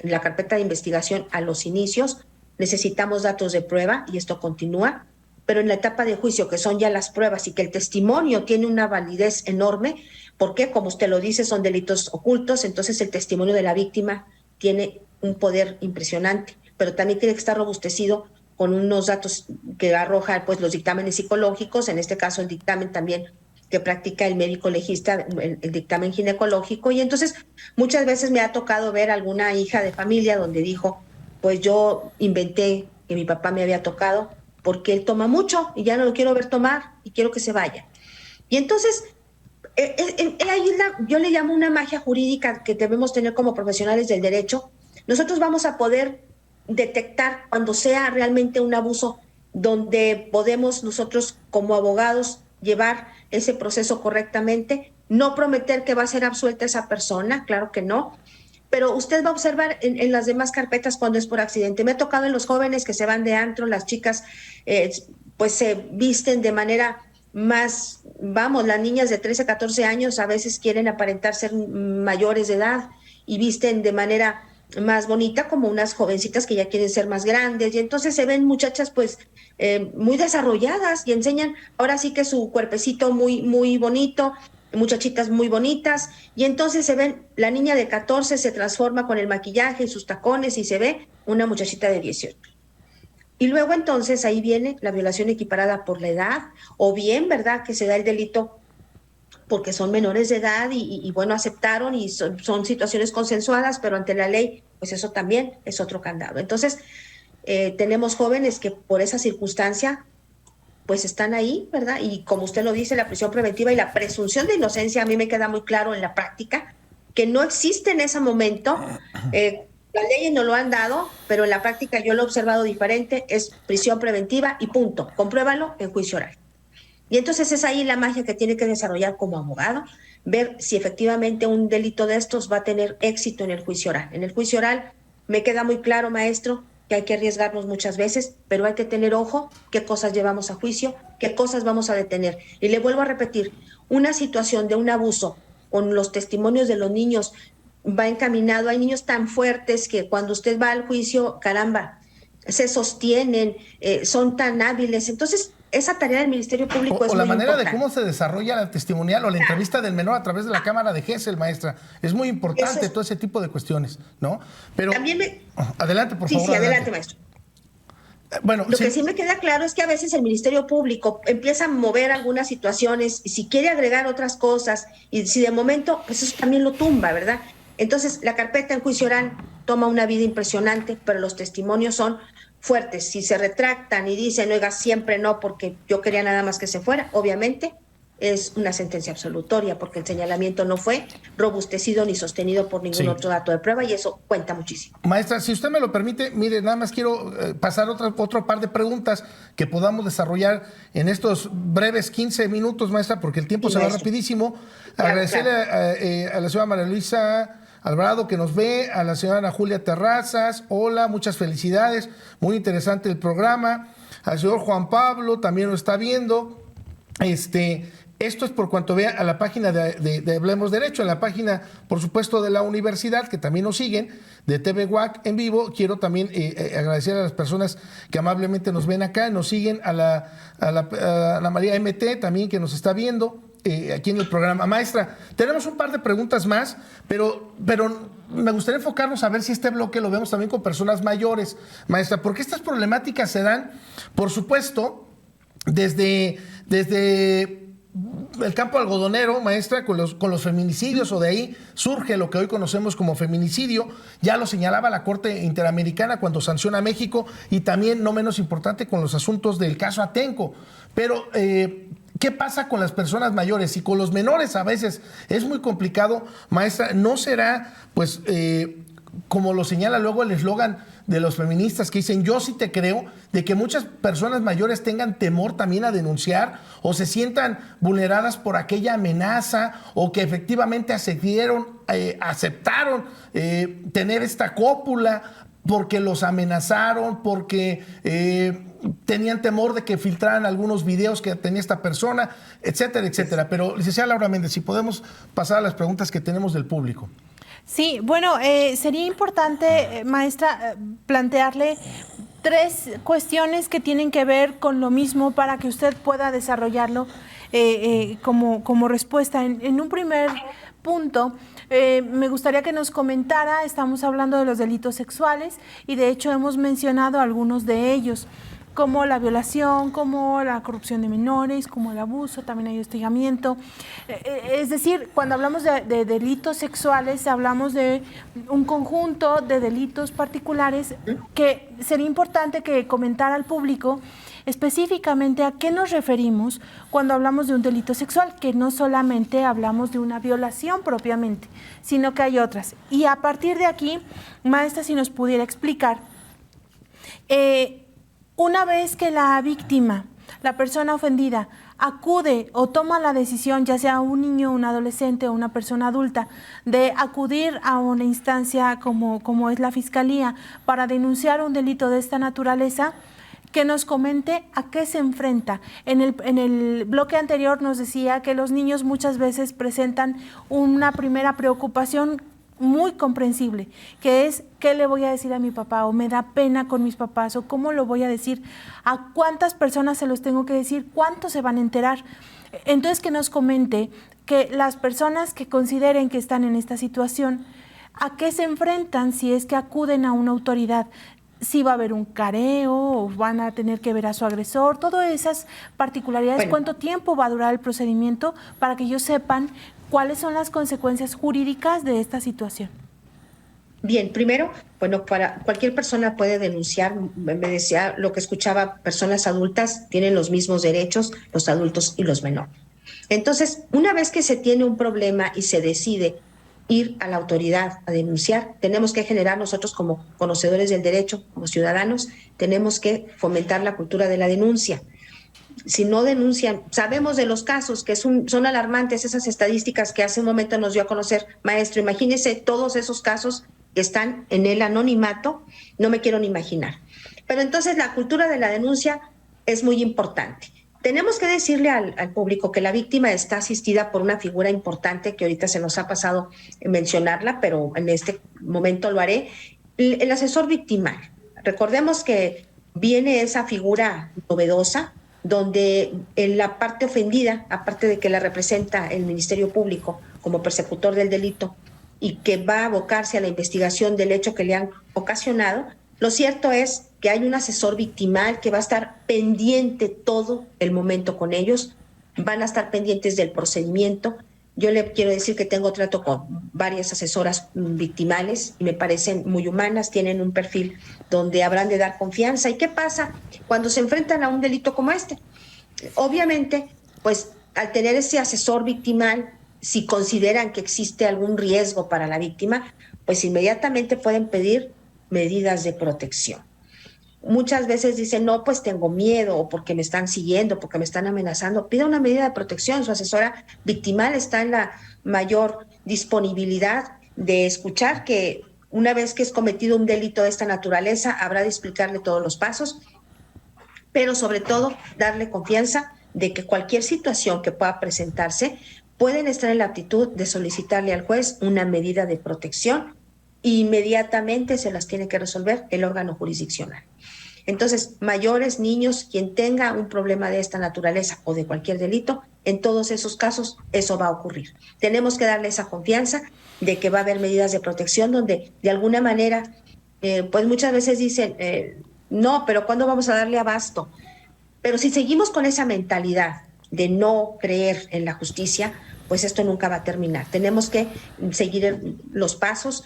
la carpeta de investigación a los inicios, necesitamos datos de prueba y esto continúa, pero en la etapa de juicio, que son ya las pruebas y que el testimonio tiene una validez enorme, porque, como usted lo dice, son delitos ocultos, entonces el testimonio de la víctima tiene un poder impresionante, pero también tiene que estar robustecido con unos datos que arroja pues, los dictámenes psicológicos, en este caso el dictamen también que practica el médico legista, el dictamen ginecológico, y entonces muchas veces me ha tocado ver alguna hija de familia donde dijo, pues yo inventé que mi papá me había tocado porque él toma mucho y ya no lo quiero ver tomar y quiero que se vaya. Y entonces yo le llamo una magia jurídica que debemos tener como profesionales del derecho. Nosotros vamos a poder detectar cuando sea realmente un abuso, donde podemos nosotros como abogados llevar ese proceso correctamente, no prometer que va a ser absuelta esa persona, claro que no, pero usted va a observar en las demás carpetas cuando es por accidente. Me ha tocado en los jóvenes que se van de antro, las chicas pues se visten de manera más, vamos, las niñas de 13, 14 años a veces quieren aparentar ser mayores de edad y visten de manera más bonita, como unas jovencitas que ya quieren ser más grandes, y entonces se ven muchachas pues muy desarrolladas y enseñan ahora sí que su cuerpecito muy, muy bonito, muchachitas muy bonitas, y entonces se ven, la niña de 14 se transforma con el maquillaje y sus tacones y se ve una muchachita de 18. Y luego entonces ahí viene la violación equiparada por la edad, o bien, ¿verdad?, que se da el delito porque son menores de edad y bueno, aceptaron y son situaciones consensuadas, pero ante la ley, pues eso también es otro candado. Entonces, tenemos jóvenes que por esa circunstancia, pues están ahí, ¿verdad? Y como usted lo dice, la prisión preventiva y la presunción de inocencia, a mí me queda muy claro en la práctica, que no existe en ese momento. Las leyes no lo han dado, pero en la práctica yo lo he observado diferente, es prisión preventiva y punto. Compruébalo en juicio oral. Y entonces es ahí la magia que tiene que desarrollar como abogado, ver si efectivamente un delito de estos va a tener éxito en el juicio oral. En el juicio oral me queda muy claro, maestro, que hay que arriesgarnos muchas veces, pero hay que tener ojo qué cosas llevamos a juicio, qué cosas vamos a detener. Y le vuelvo a repetir, una situación de un abuso con los testimonios de los niños va encaminado. Hay niños tan fuertes que cuando usted va al juicio, caramba, se sostienen, son tan hábiles. Entonces, esa tarea del Ministerio Público es muy importante. O la manera de cómo se desarrolla la testimonial o la entrevista del menor a través de la cámara de Gesell, maestra. Es muy importante todo ese tipo de cuestiones, ¿no? Pero también adelante, por favor. Sí, adelante, maestro. Bueno, Lo que sí me queda claro es que a veces el Ministerio Público empieza a mover algunas situaciones y si quiere agregar otras cosas y si de momento, pues eso también lo tumba, ¿verdad? Entonces, la carpeta en juicio oral toma una vida impresionante, pero los testimonios son fuertes. Si se retractan y dicen, oiga, siempre no, porque yo quería nada más que se fuera, obviamente es una sentencia absolutoria, porque el señalamiento no fue robustecido ni sostenido por ningún otro dato de prueba, y eso cuenta muchísimo. Maestra, si usted me lo permite, mire, nada más quiero pasar otro par de preguntas que podamos desarrollar en estos breves 15 minutos, maestra, porque el tiempo se va rapidísimo. Claro, agradecerle a la señora María Luisa Alvarado que nos ve, a la señora Ana Julia Terrazas, hola, muchas felicidades, muy interesante el programa. Al señor Juan Pablo también lo está viendo. Esto es por cuanto vea a la página de Hablemos Derecho, en la página, por supuesto, de la universidad, que también nos siguen, de TV WAC en vivo. Quiero también agradecer a las personas que amablemente nos ven acá, nos siguen, a la María MT también, que nos está viendo aquí en el programa. Maestra, tenemos un par de preguntas más, pero me gustaría enfocarnos a ver si este bloque lo vemos también con personas mayores, maestra, porque estas problemáticas se dan, por supuesto, desde el campo algodonero, maestra, con los feminicidios, o de ahí surge lo que hoy conocemos como feminicidio. Ya lo señalaba la Corte Interamericana cuando sanciona a México, y también, no menos importante, con los asuntos del caso Atenco. Pero, ¿qué pasa con las personas mayores? Y con los menores a veces es muy complicado, maestra. ¿No será, pues, como lo señala luego el eslogan de los feministas, que dicen, yo sí te creo, de que muchas personas mayores tengan temor también a denunciar o se sientan vulneradas por aquella amenaza, o que efectivamente aceptaron tener esta cópula porque los amenazaron, porque tenían temor de que filtraran algunos videos que tenía esta persona, etcétera, etcétera. Pero, licenciada Laura Méndez, si podemos pasar a las preguntas que tenemos del público. Sí, bueno, sería importante, maestra, plantearle 3 cuestiones que tienen que ver con lo mismo para que usted pueda desarrollarlo como respuesta. En un primer punto, me gustaría que nos comentara, estamos hablando de los delitos sexuales y de hecho hemos mencionado algunos de ellos, como la violación, como la corrupción de menores, como el abuso, también hay hostigamiento. Es decir, cuando hablamos de delitos sexuales, hablamos de un conjunto de delitos particulares que sería importante que comentara al público específicamente a qué nos referimos cuando hablamos de un delito sexual, que no solamente hablamos de una violación propiamente, sino que hay otras. Y a partir de aquí, maestra, si nos pudiera explicar, una vez que la víctima, la persona ofendida, acude o toma la decisión, ya sea un niño, un adolescente o una persona adulta, de acudir a una instancia como es la Fiscalía para denunciar un delito de esta naturaleza, que nos comente a qué se enfrenta. En el bloque anterior nos decía que los niños muchas veces presentan una primera preocupación muy comprensible, que es ¿qué le voy a decir a mi papá? O me da pena con mis papás, o ¿cómo lo voy a decir? ¿A cuántas personas se los tengo que decir? ¿Cuántos se van a enterar? Entonces, que nos comente que las personas que consideren que están en esta situación, ¿a qué se enfrentan si es que acuden a una autoridad? Si va a haber un careo o van a tener que ver a su agresor, todas esas particularidades, Bueno. ¿Cuánto tiempo va a durar el procedimiento para que ellos sepan cuáles son las consecuencias jurídicas de esta situación? Bien, primero, bueno, para cualquier persona puede denunciar, me decía lo que escuchaba, personas adultas tienen los mismos derechos, los adultos y los menores. Entonces, una vez que se tiene un problema y se decide ir a la autoridad a denunciar, tenemos que generar nosotros como conocedores del derecho, como ciudadanos, tenemos que fomentar la cultura de la denuncia. Si no denuncian, sabemos de los casos que son alarmantes, esas estadísticas que hace un momento nos dio a conocer, maestro, imagínese todos esos casos que están en el anonimato, no me quiero ni imaginar. Pero entonces la cultura de la denuncia es muy importante. Tenemos que decirle al público que la víctima está asistida por una figura importante que ahorita se nos ha pasado mencionarla, pero en este momento lo haré, el asesor victimal. Recordemos que viene esa figura novedosa donde en la parte ofendida, aparte de que la representa el Ministerio Público como persecutor del delito y que va a abocarse a la investigación del hecho que le han ocasionado, lo cierto es que hay un asesor victimal que va a estar pendiente todo el momento con ellos, van a estar pendientes del procedimiento. Yo le quiero decir que tengo trato con varias asesoras victimales y me parecen muy humanas, tienen un perfil donde habrán de dar confianza. ¿Y qué pasa cuando se enfrentan a un delito como este? Obviamente, pues al tener ese asesor victimal, si consideran que existe algún riesgo para la víctima, pues inmediatamente pueden pedir medidas de protección. Muchas veces dicen, no, pues tengo miedo, o porque me están siguiendo, porque me están amenazando. Pida una medida de protección. Su asesora victimal está en la mayor disponibilidad de escuchar, que una vez que es cometido un delito de esta naturaleza, habrá de explicarle todos los pasos, pero sobre todo darle confianza de que cualquier situación que pueda presentarse, pueden estar en la aptitud de solicitarle al juez una medida de protección e inmediatamente se las tiene que resolver el órgano jurisdiccional. Entonces, mayores, niños, quien tenga un problema de esta naturaleza o de cualquier delito, en todos esos casos eso va a ocurrir. Tenemos que darle esa confianza de que va a haber medidas de protección donde de alguna manera, pues muchas veces dicen, no, pero ¿cuándo vamos a darle abasto? Pero si seguimos con esa mentalidad de no creer en la justicia, pues esto nunca va a terminar. Tenemos que seguir los pasos.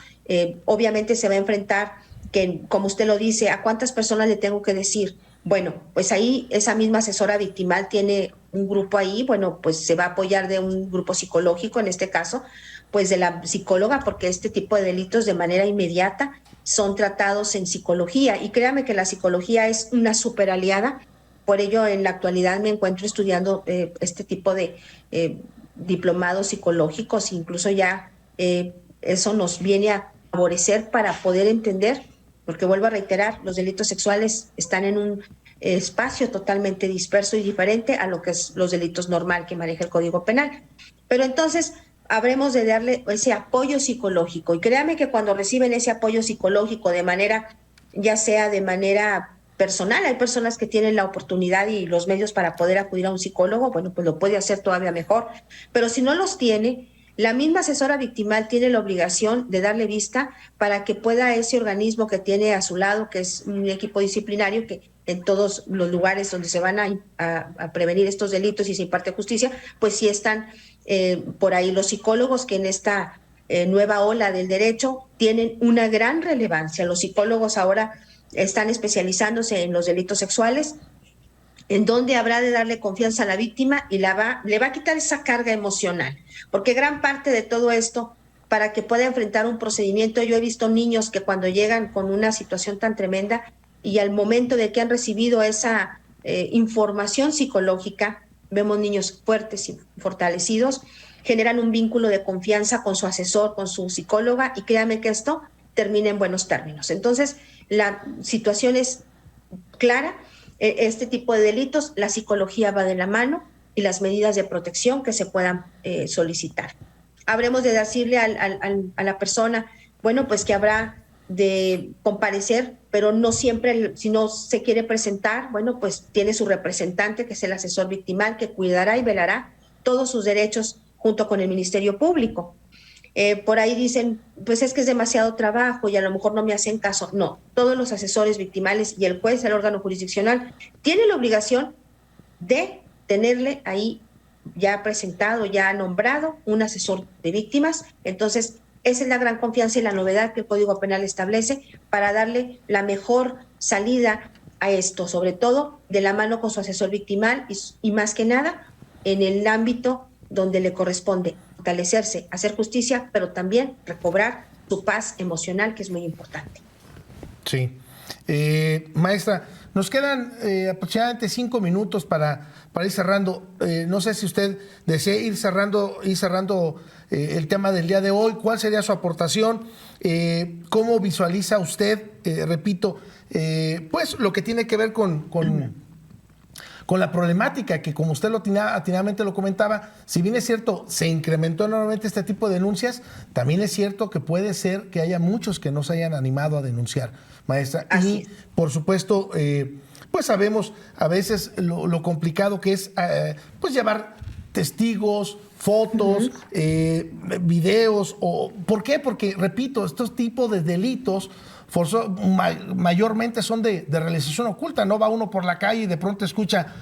Obviamente se va a enfrentar que, como usted lo dice, ¿a cuántas personas le tengo que decir? Bueno, pues ahí esa misma asesora victimal tiene un grupo ahí, bueno, pues se va a apoyar de un grupo psicológico, en este caso, pues de la psicóloga, porque este tipo de delitos de manera inmediata son tratados en psicología. Y créame que la psicología es una súper aliada. Por ello, en la actualidad me encuentro estudiando este tipo de diplomados psicológicos, incluso ya eso nos viene a favorecer para poder entender porque vuelvo a reiterar, los delitos sexuales están en un espacio totalmente disperso y diferente a lo que es los delitos normal que maneja el Código Penal. Pero entonces habremos de darle ese apoyo psicológico, y créame que cuando reciben ese apoyo psicológico de manera, ya sea de manera personal, hay personas que tienen la oportunidad y los medios para poder acudir a un psicólogo, bueno, pues lo puede hacer todavía mejor, pero si no los tiene, la misma asesora victimal tiene la obligación de darle vista para que pueda ese organismo que tiene a su lado, que es un equipo disciplinario que en todos los lugares donde se van a prevenir estos delitos y se imparte justicia, pues sí están por ahí los psicólogos, que en esta nueva ola del derecho tienen una gran relevancia. Los psicólogos ahora están especializándose en los delitos sexuales, en donde habrá de darle confianza a la víctima y le va a quitar esa carga emocional, porque gran parte de todo esto, para que pueda enfrentar un procedimiento, yo he visto niños que cuando llegan con una situación tan tremenda y al momento de que han recibido esa información psicológica, vemos niños fuertes y fortalecidos, generan un vínculo de confianza con su asesor, con su psicóloga, y créanme que esto termina en buenos términos. Entonces, la situación es clara. Este tipo de delitos, la psicología va de la mano y las medidas de protección que se puedan solicitar. Habremos de decirle a la persona, bueno, pues que habrá de comparecer, pero no siempre, si no se quiere presentar, bueno, pues tiene su representante, que es el asesor victimal, que cuidará y velará todos sus derechos junto con el Ministerio Público. Por ahí dicen, pues es que es demasiado trabajo y a lo mejor no me hacen caso. No, todos los asesores victimales y el juez, el órgano jurisdiccional, tienen la obligación de tenerle ahí ya presentado, ya nombrado un asesor de víctimas. Entonces, esa es la gran confianza y la novedad que el Código Penal establece para darle la mejor salida a esto, sobre todo de la mano con su asesor victimal y más que nada en el ámbito donde le corresponde fortalecerse, hacer justicia, pero también recobrar su paz emocional, que es muy importante. Sí. Maestra, nos quedan aproximadamente 5 minutos para ir cerrando. No sé si usted desea ir cerrando el tema del día de hoy. ¿Cuál sería su aportación? ¿Cómo visualiza usted, repito, pues lo que tiene que ver con la problemática que, como usted atinadamente lo comentaba, si bien es cierto, se incrementó enormemente este tipo de denuncias, también es cierto que puede ser que haya muchos que no se hayan animado a denunciar, maestra? Y, por supuesto, pues sabemos a veces lo complicado que es pues llevar testigos, fotos, videos. ¿Por qué? Porque, repito, estos tipos de delitos mayormente son de realización oculta. No va uno por la calle y de pronto escucha,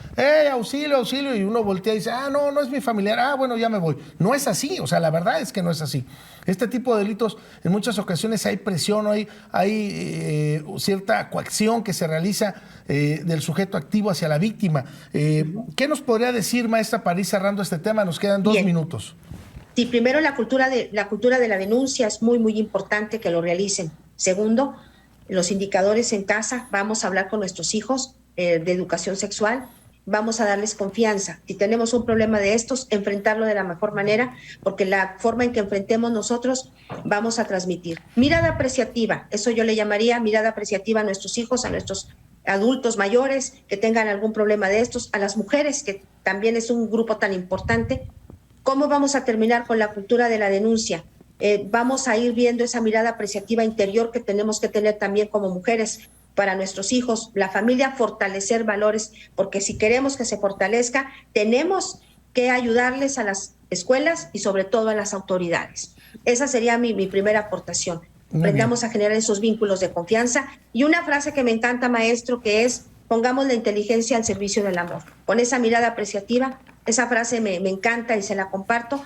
auxilio, auxilio, y uno voltea y dice, no es mi familiar, bueno, ya me voy. No es así, o sea, la verdad es que no es así. Este tipo de delitos, en muchas ocasiones hay presión, hay cierta coacción que se realiza del sujeto activo hacia la víctima. ¿Qué nos podría decir, maestra, para ir cerrando este tema? Nos quedan 2 minutos. Sí, primero, la cultura de la denuncia es muy, muy importante que lo realicen. Segundo, los indicadores en casa, vamos a hablar con nuestros hijos de educación sexual, vamos a darles confianza. Si tenemos un problema de estos, enfrentarlo de la mejor manera, porque la forma en que enfrentemos nosotros vamos a transmitir. Mirada apreciativa, eso yo le llamaría mirada apreciativa a nuestros hijos, a nuestros adultos mayores que tengan algún problema de estos, a las mujeres, que también es un grupo tan importante. ¿Cómo vamos a terminar con la cultura de la denuncia? Vamos a ir viendo esa mirada apreciativa interior que tenemos que tener también como mujeres para nuestros hijos, la familia, fortalecer valores, porque si queremos que se fortalezca, tenemos que ayudarles a las escuelas y sobre todo a las autoridades. Esa sería mi primera aportación. Aprendamos a generar esos vínculos de confianza. Y una frase que me encanta, maestro, que es, pongamos la inteligencia al servicio del amor. Con esa mirada apreciativa, esa frase me encanta y se la comparto.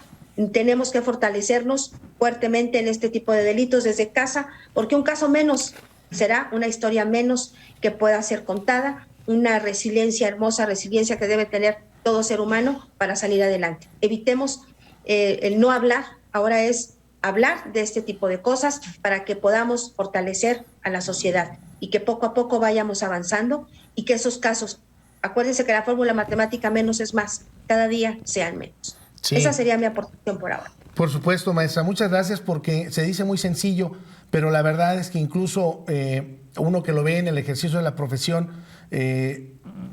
Tenemos que fortalecernos fuertemente en este tipo de delitos desde casa, porque un caso menos será una historia menos que pueda ser contada, una resiliencia, hermosa resiliencia que debe tener todo ser humano para salir adelante. Evitemos el no hablar, ahora es hablar de este tipo de cosas para que podamos fortalecer a la sociedad y que poco a poco vayamos avanzando y que esos casos, acuérdense que la fórmula matemática menos es más, cada día sean menos. Sí. Esa sería mi aportación por ahora. Por supuesto, maestra. Muchas gracias, porque se dice muy sencillo, pero la verdad es que incluso uno que lo ve en el ejercicio de la profesión,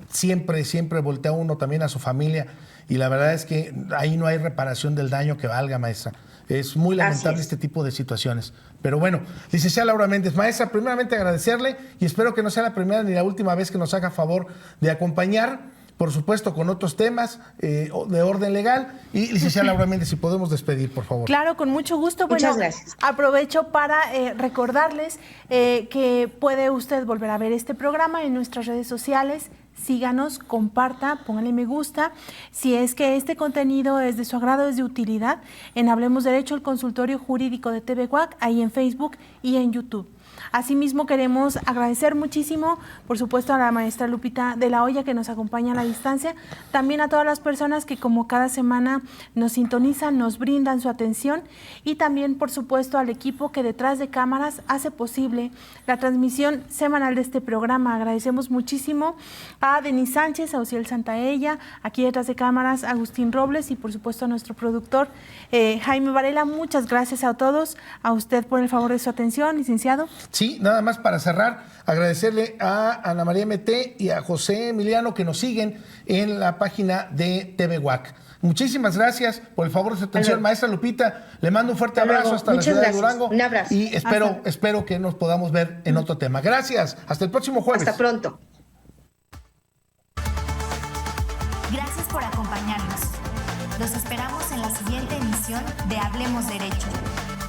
siempre voltea uno también a su familia, y la verdad es que ahí no hay reparación del daño que valga, maestra. Es muy lamentable este tipo de situaciones. Pero bueno, licenciada Laura Méndez, maestra, primeramente agradecerle, y espero que no sea la primera ni la última vez que nos haga favor de acompañar, por supuesto, con otros temas de orden legal. Y licenciada Laura Méndez, si podemos despedir, por favor. Claro, con mucho gusto. Muchas gracias. Aprovecho para recordarles que puede usted volver a ver este programa en nuestras redes sociales. Síganos, comparta, póngale me gusta. Si es que este contenido es de su agrado, es de utilidad, en Hablemos Derecho, el consultorio jurídico de TV WAC, ahí en Facebook y en YouTube. Asimismo, queremos agradecer muchísimo, por supuesto, a la maestra Lupita de la Hoya, que nos acompaña a la distancia, también a todas las personas que como cada semana nos sintonizan, nos brindan su atención, y también, por supuesto, al equipo que detrás de cámaras hace posible la transmisión semanal de este programa. Agradecemos muchísimo a Denis Sánchez, a Ociel Santaella, aquí detrás de cámaras, Agustín Robles, y por supuesto a nuestro productor Jaime Varela. Muchas gracias a todos, a usted por el favor de su atención, licenciado. Sí, nada más para cerrar, agradecerle a Ana María MT y a José Emiliano, que nos siguen en la página de TV WAC. Muchísimas gracias por el favor de su atención. Maestra Lupita, le mando un fuerte abrazo hasta la ciudad de Durango. Un abrazo. Y espero que nos podamos ver en otro tema. Gracias, hasta el próximo jueves. Hasta pronto. Gracias por acompañarnos. Los esperamos en la siguiente emisión de Hablemos Derecho,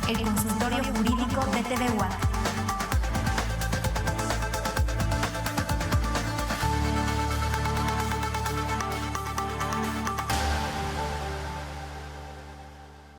el consultorio jurídico de TV WAC.